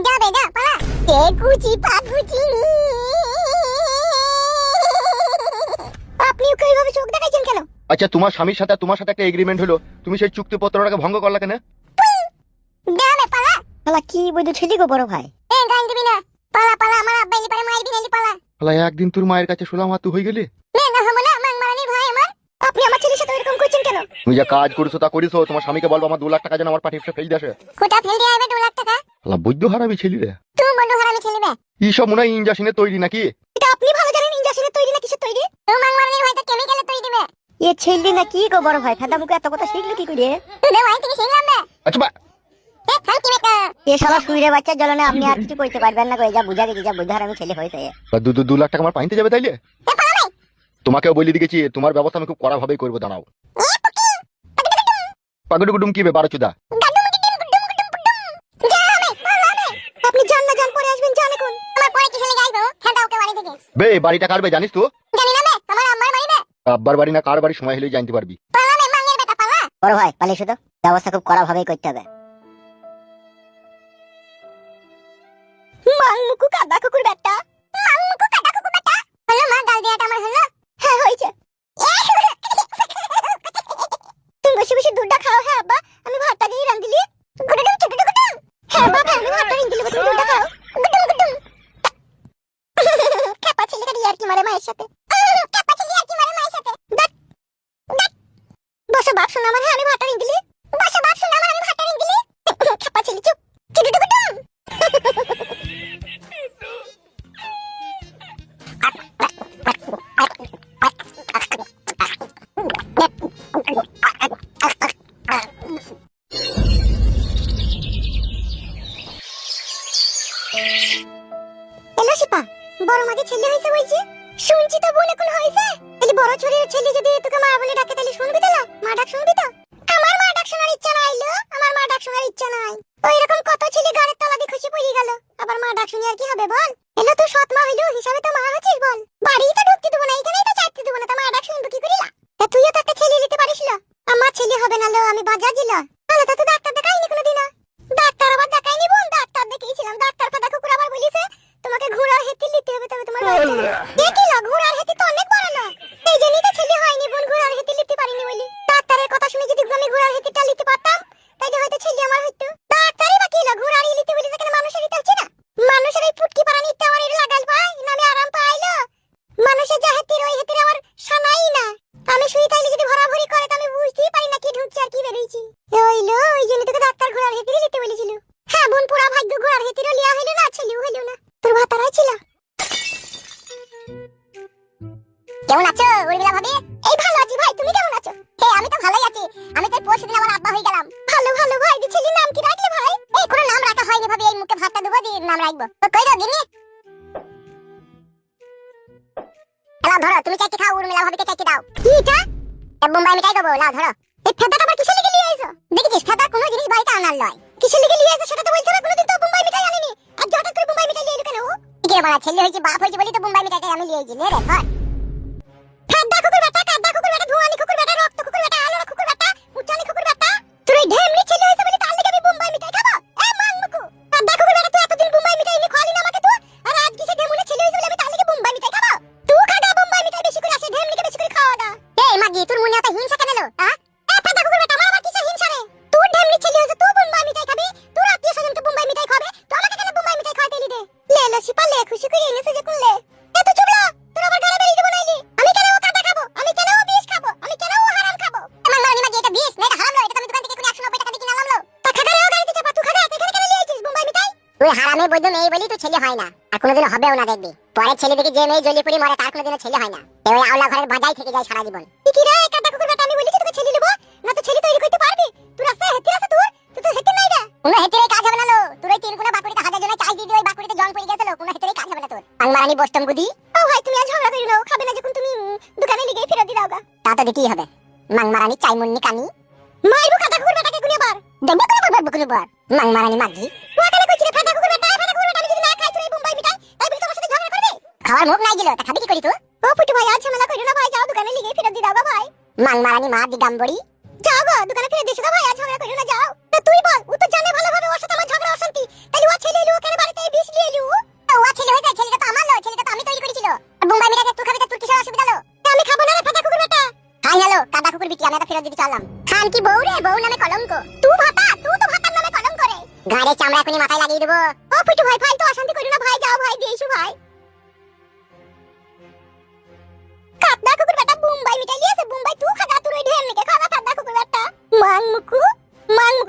যাবে যা পালা কে কুচি পাকুচি। আপনি ওকে এইভাবে চোখ দেখাইছেন কেন? আচ্ছা তোমার স্বামীর সাথে তোমার সাথে একটা এগ্রিমেন্ট হলো, তুমি সেই চুক্তিপত্রটাকে ভঙ্গ করলা কেন? যাবে পালা পালা কি বইতো ছেলে গো বড় ভাই। গান দিবি না, পালা পালা আমার আব্বা এলি পারে মাইর বিনালি পালা। পালা একদিন তোর মায়ের কাছে শুনলাম তুই হয়ে গেলি। না হবো না, মাং মারানির ভাই আমার। আপনি আমার ছেলের সাথে এরকম করছেন কেন? তুমি যা কাজ করেছো তা করিছো, তোমার স্বামীকে বলবো আমার 2 লাখ টাকা যেন আমার পাঠিয়ে ফেল দিয়ে আসে। কোটা ফেল দিয়ে আইবে 2 লাখ টাকা। পালা বৈদ্য হারামি ছেলে রে। তুমি বন্ধু হারামি ছেলে বে। এইসব মনে হয় ইঞ্জেকশনে তৈরি নাকি? এটা আপনি ভালো জানেন ইনজেকশনের তৈরি না কিসের তৈরি। তো মাং মারানির ভাই তো কেমিক্যালে তৈরি দিবে। এ ছেলে না কি গো বড় ভাই, ফাদা মুখে এত কথা শিখলো কি করে? তুই ভাই থেকে শিখলাম না। আচ্ছা বা এ থাম কি বেটা। এ শালা শুইরে বাচ্চার জ্বলনে আপনি আর কিছু কইতে পারবেন না গো, যা বুঝা গেছি, যা বুঝার আমি ছেলে হইছে। 2 লাখ টাকা আমার পাইতে যাবে তাইলে? এ পালা ভাই। তোমাকেও বলি দিয়েছি তোমার ব্যবস্থা আমি খুব কড়া ভাবেই করবো, দাঁড়াও। এ পকি পাগড়ুগুডুম কি বে 12 চুদা। আপনি জান না জান পরে আসবেন জানে কোন। আমার পরে কি চলে যাইবো? খেদাও কে বাড়ি থেকে। বে বাড়িটা কার বে জানিস তো? জানি না বে, আমার আম্মার বাড়ি বে। আব্বার বাড়ি না কার বাড়ি সময় হলেই জানতে পারবি। পালা বে মাঙের বেটা পালা। বড় ভাই পালিয়ে শুধু ব্যবস্থা খুব কড়া ভাবেই করতে হবে। মাং মুকু কাদা কুকুর বেটা। মাং মুকু কাদা কুকুর বেটা। হলো মা গাল দেয়াটা আমার হলো। হ্যাঁ হইছে। তুমি বসে বসে দুধটা খাও। হ্যাঁ আব্বা আমি ভাতটা দিয়ে রাঁধিলি। গুডুম চুটুটু গুডুম। হ্যাঁ বাবা আমি ভাতটা রাঁধিলি তুমি দুধটা খাও। গুডুম গুডুম। কাপা ছেলেটা দিয়ে আর কি মারে মায়ের সাথে। কাপা ছেলে আর কি মারে মায়ের সাথে। দেখ দেখ। বসে বাপ শোনা আমার। হ্যাঁ আমি ভাতটা রাঁধিলি। বসে বাপ শোনা আমার আমি ভাতটা রাঁধিলি। কাপা ছেলে চুপ। চুটুটু গুডুম। এলো শিপা, বড় মাঝে ছেলে হইছে বলছি। শুনছি তো বোন এখন হইছে। তাহলে বড় ছোড়ের ছেলে যদি তোকে মা বলে ডাকে তাহলে শুনবি তো? মা ডাক শুনবি তো? আমার মা ডাক শোনার ইচ্ছা নাই লো, আমার মা ডাক শোনার ইচ্ছা নাই। ওই রকম কত ছেলে গাড়ির তলা দিয়ে খুশি পড়ে গেল, আবার মা ডাক শুনি আর কি হবে বল? এলো তুই সৎ মা হইলো হিসাবে তো মা হচ্ছিস বল। বাড়িই তো ঢুকতে দেবো না, এখানেই তো চাইতে দেবো না, তা মা ডাক শুনবো কি করিলা? তা তুইও তো একটা ছেলে নিতে পারিস লো। আমার ছেলে হবে না লো, আমি বাজার দিল। তাহলে তো তুই ডাক্তার দেখাইনি কোনোদিনও। ডাক্তার আবার দেখাইনি বোন, ডাক্তার দেখিয়েছিলাম। ডাক্তার ফাদা কুকুর আবার বলিছে তোমাকে ঘোড়ার হেতি নিতে হবে, তবে তোমার দেখিলা ঘোড়ার হেতি তো অনেক বড় না। এই জন্যই তো ছেলে হয়নি বোন, ঘোড়ার হেতি নিতে পারিনি বলি। ডাক্তারের কথা শুনে যদি আমি ঘোড়ার হেতিটা নিতে পারতাম তাইলে হয়তো ছেলে আমার হইতো। ডাক্তারই বা কি হলো, ঘোড়ার নিতে বলি যেখানে মানুষের নিতে হচ্ছে না। মানুষের এই পুটকি পাড়া নিতে আমার এর লাগাল পাই না, আমি আরাম পাইলো। মানুষের যা হেতির ওই হেতির আমার শানাই না। আমি শুই তাইলে যদি ভরাভরি করে তো আমি বুঝতেই পারি না কি ঢুকছে আর কি বেরোইছি। হইলো ওই জন্য তোকে ডাক্তার ঘোড়ার হেতির নিতে বলেছিল। হ্যাঁ বোন পুরা ভাগ্য ঘোড়ার হেতিরও লিয়া হইলো না, ছেলেও হইলো না। তোর ভাতারাই ছিল। কেমন আছো উর্মিলা ভাবি? এই ভালো আছি ভাই, তুমি কেমন আছো? হ্যাঁ আমি তো ভালোই আছি। আমি তো পরশুদিন আমার আব্বা হয়ে গেলাম। ভালো ভালো ভাই, দি ছেলের নাম কি রাখলে ভাই? এই কোনো নাম রাখা হয়নি ভাবি, এই মুখে ভাতটা দেবো দিয়ে নাম রাখবো। তো কই দাও দিনি। লাও ধরো, তুমি চাইতে খাও, উর্মিলা ভাবিকে চাইতে দাও। কি এটা? বোম্বাই মিঠাই দেবো, লাও ধরো। এই ফেদাটা আবার কিসের লিগে নিয়ে আইছো? দেখেছিস ফেদা কোনো জিনিস বাড়িতে আনার লয়। কিসের লিগে নিয়ে আইছো সেটা তো বলছো না, কোনোদিন তো বোম্বাই মিঠাই আনিনি। আর হঠাৎ করে বোম্বাই মিঠাই নিয়ে এলো কেন? কি রে বাড়া, ছেলে হইছে বাপ হইছে বলি তো বোম্বাই মিঠাইটাই আমি নিয়ে আইছি। নে রে ধর। ফেদা কুকুর বেটা, কাদা কুকুর বেটা, ধোয়ানি কুকুর বেটা, রক্ত কুকুর বেটা, আলোরা কুকুর বেটা, উচ্চানি কুকুর বেটা। তুই এই ঢেমনি ছেলে হইছে বলি তার লাগি আমি বোম্বাই মিঠাই খাবো? এ মান মুকু। কাদা কুকুর বেটা, তুই এতদিন বোম্বাই মিঠাই এনে খাওয়ালি না আমাকে তুই। আর আজ কিসে ঢেমুনে ছেলে হইছে বলি আমি তার লাগি বোম্বাই মিঠাই খাবো? তুই খাদা বোম্বাই মিঠাই বেশি করে আসে, ঢেমনিকে বেশি করে খাওয়া দা। এই মাগি তোর মনে এত হিংসা কেন এলো? হ্যাঁ? এ ফেদা কুকুর বেটা, আমার আবার কিসের হিংসা রে? তুই ঢেমনি ছেলে হইছে, তুই বোম্বাই মিঠাই খাবি? তোর আত্মীয় স্বজনকে বোম্বাই মিঠাই খাবে, তো আমাকে কেন বোম্বাই মিঠাই খাওয়াতে এলি রে? লে লে শিপা লে, খুশি করে এনেছে যে কোন লে। এ তুই চুপ লা, তোর আবার গাড়ি বেরিয়ে দেবো নাইলি। আমি কেন ও কাদা খাবো? আমি কেন ও বিষ খাবো? আমি কেন ও হারাম খাবো? আমার মারানি মাগি এটা বিষ না এটা হারাম লয়, এটা আমি দোকান থেকে 190 টাকা দিয়ে কিনে আনলাম লো। তা খাগা রে ও গাড়িতে চাপা, তুই খাগা এখানে কেন নিয়ে আইছিস বোম্বাই মিঠাই? তুই হারামে বৈদ্য মেয়ে বলি তুই ছেলে হয় না, আর কোনোদিন হবেও না দেখবি। পরে ছেলে দেখে যে মেয়ে জ্বলি পুড়ি মরে তার কোনোদিনও ছেলে হয় না। ওই আওলা ঘরের বাজাই থেকে যায় সারা জীবন। কি রে কাদা কুকুর বেটা, আমি বলিছি তোকে ছেলে নেব না, তো ছেলে তৈরি করতে পারবি? তুই রাস্তায় হেঁটে আছে তুই তো হেঁটে নাই রে। কোনো হেঁটেই কাজ হবে না লো, তোর ওই তিন কোনা বাকুড়িতে হাজার জনের চাই দিয়ে ওই বাকুড়িতে জং পড়ে গেছে লো, কোনো হেঁটেই কাজ হবে না তোর। আংমারানি বস্তম গুদি। ও ভাই তুমি আজ ঝগড়া করি নাও, খাবে না যখন তুমি দোকানে লিগেই ফেরত দি দাওগা। তা তো দিতেই হবে। মাংমারানি চাইমুন্নি কানি মাইরু কাদা কুকুর বেটাকে গুনে বার দেখবে কোনো বার বকুনে বার। মাংমারানি মাগি ওখানে কইছি রে ফেদা কুকুর বেটা, ফেদা কুকুর বেটা আমি যদি না খাই তুই বোম্বাই মিঠাই তাই বলি তোমার সাথে ঝগড়া করবে? খাওয়ার মুখ নাই দিল তা খাবি কি করি তুই? ও পুটু ভাই আজ ঝামেলা কইরো না ভাই, যাও দোকানে লিগেই ফেরত দি দাওগা ভাই। মাংমারানি মা দিগাম্বরি যাও গো দোকানে ফেরত দিছো ভাই, আজ ঝগড়া কইরো না যাও। বউ নামে কলঙ্ক। তুই ভাতা, তুই তো ভাতার নামে কলঙ্ক করে। ঘাড়ে চামড়া এখনি মাথায় লাগিয়ে দেবো। ও ফুটু ভাই, ভাই তো অশান্তি করো না ভাই, যাও ভাই দিয়ে এসো ভাই। কাদা কুকুর বেটা মুম্বাই মিটাই লিয়েছে, মুম্বাই তুই খাগা, তুই ওই ঢের নিকে খাগা কাদা কুকুর বেটা। মাংমুকু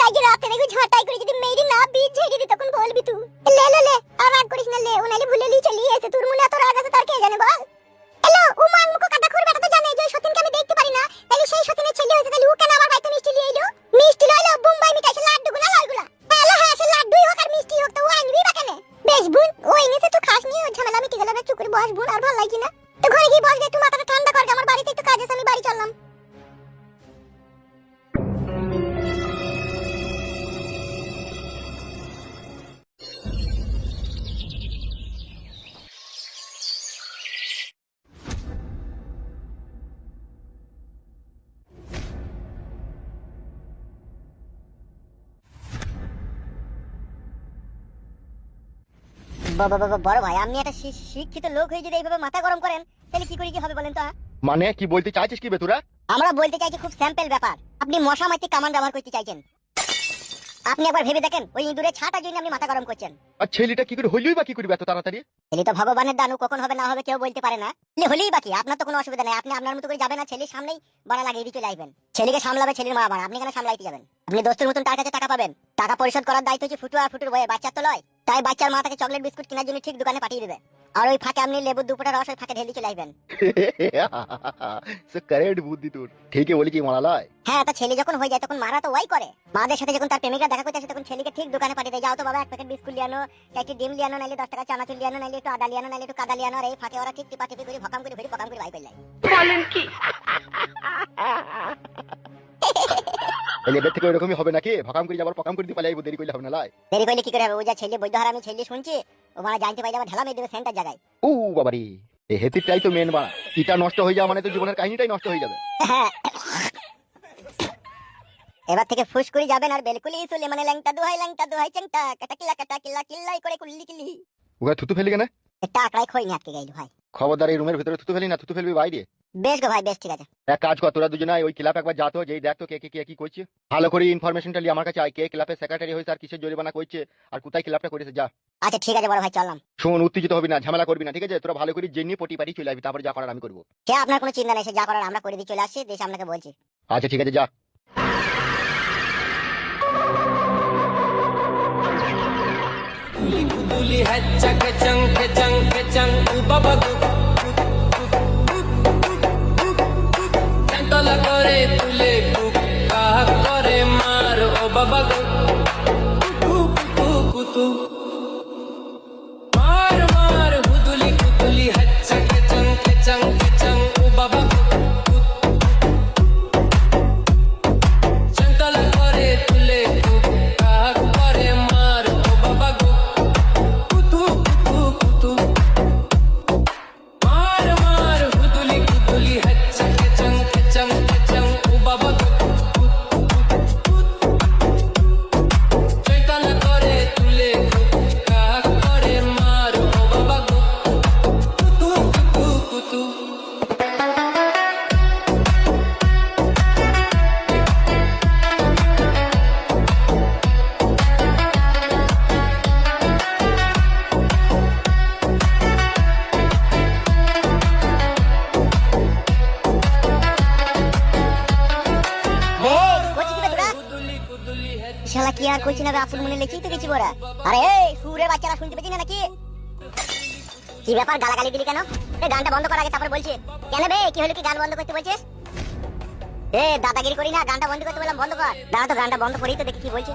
গাইজে রাতে দেখো ঝাঁটাই করে যদি মেরি না বীজ ঝেড়ে দি তখন বলবি তুই। লে লে লে, আর রাগ করিস না, লে ওনালি ভুলে লি চলি এসে, তোর মনে এত রাগ আছে তার কে জানে বল। হ্যালো, ও মাংমুকু কাদা কুকুর বেটা তো জানে যে সতীনকে আমি দেখতে পারি না, তাহলে সেই সতীনের ছেলে হয়েছে, তাহলে ও কেন আমার বাড়িতে মিষ্টি লিয়ে এলো? মিষ্টি লইলো মুম্বাই মিটাই, সে লাড্ডু গুলা লয়গুলা। হ্যালো হ্যাঁ, সে লাড্ডুই হোক আর মিষ্টি হোক, তো ও আনবি বা কেন? বেশ বোন, ও এনেছে তো খাস নি, ও ঝামেলা মিটে গেল, চুপ করে বস বোন, আর ভালো লাগছে না। তো ঘরে গিয়ে বস, একটু মাথাটা ঠান্ডা কর, আমার বাড়িতে একটু কাজ আছে, আমি বাড়ি চললাম। বড় ভাই, আপনি একটা শিক্ষিত লোক হয়ে যদি এইভাবে মাথা গরম করেন, তাহলে কি করে কি হবে বলেন তো? মানে কি বলতে চাইছিস কি বে তোরা? আমরা বলতে চাইছি খুব স্যাম্পল ব্যাপার, আপনি মশা মারতে কামান ব্যবহার করতে চাইছেন। আপনি একবার ভেবে দেখেন, ওই ইঁদুরের ছাটার জন্য আপনি মাথা গরম করছেন। আর ছেলেটা কি করে হইলই বা কি করবে এত তাড়াতাড়ি? ছেলে তো ভগবানের দানু, কখন হবে না হবে কেউ বলতে পারে না। ছেলে হলেই বাকি, আপনার তো কোনো অসুবিধা নেই, আপনি আপনার মতো করে যাবেন আর ছেলের সামনেই বাড়া লাগিয়ে দিয়ে চলে আসবেন। ছেলেকে সামলাবে ছেলের মা, আপনি কেন সামলাইতে যাবেন? আপনি দোস্তের মতন তার কাছে টাকা পাবেন, টাকা পরিশোধ করার দায়িত্ব হচ্ছে ফুটু আর ফুটুর বয়ে, বাচ্চার তো লয়। তাই বাচ্চার মা তাকে চকলেট বিস্কুট কেনার জন্য ঠিক দোকানে পাঠিয়ে দেবে, আর ওই ফাঁকে আপনি লেবুর দুপুরটা রস ওই ফাঁকে ঢেলে চলে আসবেন। সে কারেক্ট বুদ্ধি তোর, ঠিকই বলেছি মানালয়। হ্যাঁ, তা ছেলে যখন হয়ে যায় তখন মারা তো ওয়াই করে। মাদের সাথে যখন তার প্রেমিকা দেখা করতে আসে তখন ছেলেকে ঠিক দোকানে পাঠিয়ে দেয়, যাও তো বাবা এক প্যাকেট বিস্কুট লিয়ে আনো, একটি ডিম লিয়ে আনো, নাইলে 10 টাকা চানাচুর লিয়ে আনো, নাইলে একটু আদা লিয়ে আনো, নাইলে একটু কাদা লিয়ে আনো। আর এই ফাঁকে ওরা ঠিক টিপা টিপি করে ভকাম করে ভরি ভকাম করে বাই করে যায়। বলেন কি? এবার থেকে এরকমই হবে নাকি? ভকাম করে যাবার পকাম করে দিয়ে পালাই, দেরি করলে হবে না লাই। দেরি করলে কি করে হবে? ও যা ছেলে বৈধ হার আমি ছেলে শুনছি, ও মানে জানতে পাইলে আবার ঢালা মেয়ে দেবে সেন্টার জায়গায়। ও বাবারি, এই হেতিরটাই তো মেন বা, এটা নষ্ট হয়ে যাওয়া মানে তো জীবনের কাহিনীটাই নষ্ট হয়ে যাবে। হ্যাঁ, এবার থেকে ফুস করে যাবেন আর বেলকুলি চলে, মানে ল্যাংটা দোহাই চেংটা কাটা কিলা কিল্লাই করে কুল্লি কিলি। ওকে থুতু ফেলি কেন? একটা আকড়াই খই নিয়ে আটকে গেল ভাই। খবরদার এই রুমের ভিতরে থুতু ফেলি না, থুতু ফেলবি বাইরে। বেশ গো ভাই, বেশ, ঠিক আছে। এক কাজ কর, তোরা দুজনে ওই ক্লাব একবার যা তো, যেই দেখ তো কে কে কি করছে, ভালো করে ইনফরমেশনটা নিয়ে আমার কাছে আয়, কে ক্লাবের সেক্রেটারি হয়েছে আর কিসের জরিমানা করছে আর কোথায় ক্লাবটা করেছে, যা। আচ্ছা ঠিক আছে বড় ভাই, চললাম। শোন, উত্তেজিত হবি না, ঝামেলা করবি না, ঠিক আছে? তোরা ভালো করে জেনে পটি পাটি চলে আসবি, তারপর যা করার আমি করবো। হ্যাঁ, আপনার কোনো চিন্তা নেই, সে যা করার আমরা করে দিয়ে চলে আসছি, দেশে আপনাকে বলছি। আচ্ছা ঠিক আছে, যা। Duli hacca kecang kecang kecang ubabagu Cantola করে তুলে কুকা করে মার ও বাবাগু কুতু কুতু মার মার হুদুলি কুতুলি হচ্চা কেচং কেচং কেচং উবাবাগু Cantola করে তুলে কুকা করে মার ও বাবাগু মার মার হুদুলি কুতুলি হচ্চা কেচং কেচং কেচং উবাবাগু চৈতাল করে তুলে কুকা করে মার ও বাবাগু কুতু কুতু কুতু হুদুলি কুতুলি শালা কি আর কইছি না রে, আপন মনে লেখেই তো গেছি বড়া। আরে এই সুরের বাচ্চারা শুনতে পেছি না নাকি? কি ব্যাপার, গালাগালি দিলি কেন? এই গানটা বন্ধ কর আগে, তারপর বলছি। কেন বে, কি হলো, কি গান বন্ধ করতে বলছিস? এ দাদাগিরি করি না, গানটা বন্ধ করতে বললাম, বন্ধ কর। দাঁড়া তো, গানটা বন্ধ করি তো দেখি কি বলছে।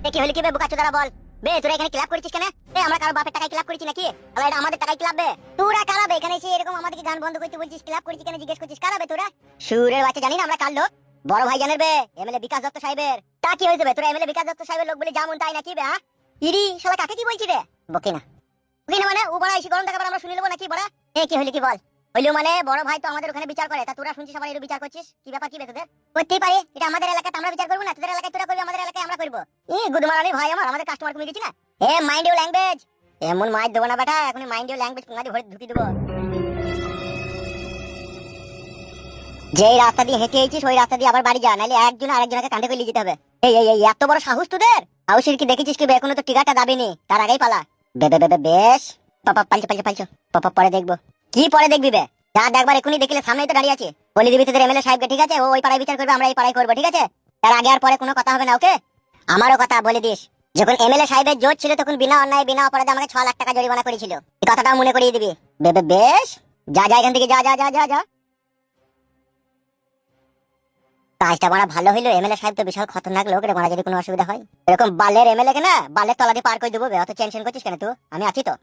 এ কি হলো কি বে, বুকাচোদারা বল। বে তোরা এখানে ক্লাব করেছিস কেন? এ আমরা কারো বাপের টাকায় ক্লাব করেছি নাকি? তাহলে এটা আমাদের টাকায় ক্লাব বে। তোরা কারা বে এখানে এসে এরকম আমাদেরকে গান বন্ধ করতে বলছিস, ক্লাব করেছিস কেন জিজ্ঞেস করছিস? কারা বে তোরা? সুরের বাচ্চা, জানি না আমরা কার লোক? বড় ভাই জানের বে, এমএলএ বিকাশ দত্ত সাহেবের। তা কি হয়েছে বে, তোরা এমএলএ বিকাশ দত্ত সাহেবের লোক বলে যেমন তাই নাকি বে? হ্যাঁ ইরি শালা, কাকে কি বলছি রে? বকি না মানে ও বড় এসে গরম টাকা আমরা শুনে নেবো নাকি বড়া? এ কি হইলো কি বল? হইলো মানে বড় ভাই তো আমাদের ওখানে বিচার করে, তা তোরা শুনছিস আবার এর বিচার করছিস, কি ব্যাপার কি বে তোদের? করতেই পারে, এটা আমাদের এলাকাতে আমরা বিচার করবো না, তোদের এলাকায় তোরা করবি, আমাদের এলাকায় আমরা করবো। ই গুদমারানি ভাই আমার, আমাদের কাস্টমার কমে গেছি না। এ মাইন্ড ইউর ল্যাঙ্গুয়েজ, এমন মাইর দেবো না বেটা, এখন মাইন্ড ইউর ল্যাঙ্গুয়েজ পুঙ্গাদি ভরে ঢুকি দেবো। যেই রাস্তা দিয়ে হেঁটে এসেছিস ওই রাস্তা দিয়ে আবার বাড়ি যা, নাহলে একজন আরেকজনকে কাঁধে করে নিয়ে যেতে হবে। এই এই এই এত বড় সাহস তোদের? হাউসের কি দেখেছিস কি বে? এখনো তো টিকাটা দাবিনি, তার আগেই পালা। বে বে বে বে, বেশ পাপা পালছো পালছো পালছো। পাপা পরে দেখবো। কি পরে দেখবি বে? যা দেখবার এখনই দেখলে সামনেই তো দাঁড়িয়ে আছে। বলে দিবি তোদের এমএলএ সাহেবকে, ঠিক আছে? ও ওই পাড়ায় বিচার করবে, আমরা এই পাড়ায় করবো, ঠিক আছে? তার আগে আর পরে কোনো কথা হবে না, ওকে? আমারও কথা বলে দিস, যখন এমএলএ সাহেবের জোর ছিল তখন বিনা অন্যায় বিনা অপরাধে আমাকে 6 লাখ টাকা জরিমানা করেছিল। এই কথাটাও মনে করিয়ে দিবি। বে বে, বেশ যা যা এখান থেকে, যা যা যা যা যা। কাজটা বড় ভালো হইলো, এমএলএ সাহেব তো বিশাল খতরনাক লোক রে, মারা যদি কোনো অসুবিধা হয় এরকম বালের এমএলএ কে না বালের তলা দিয়ে পার করে দেবো। অত টেনশন করছিস কেন তুই? আমি আছি তো।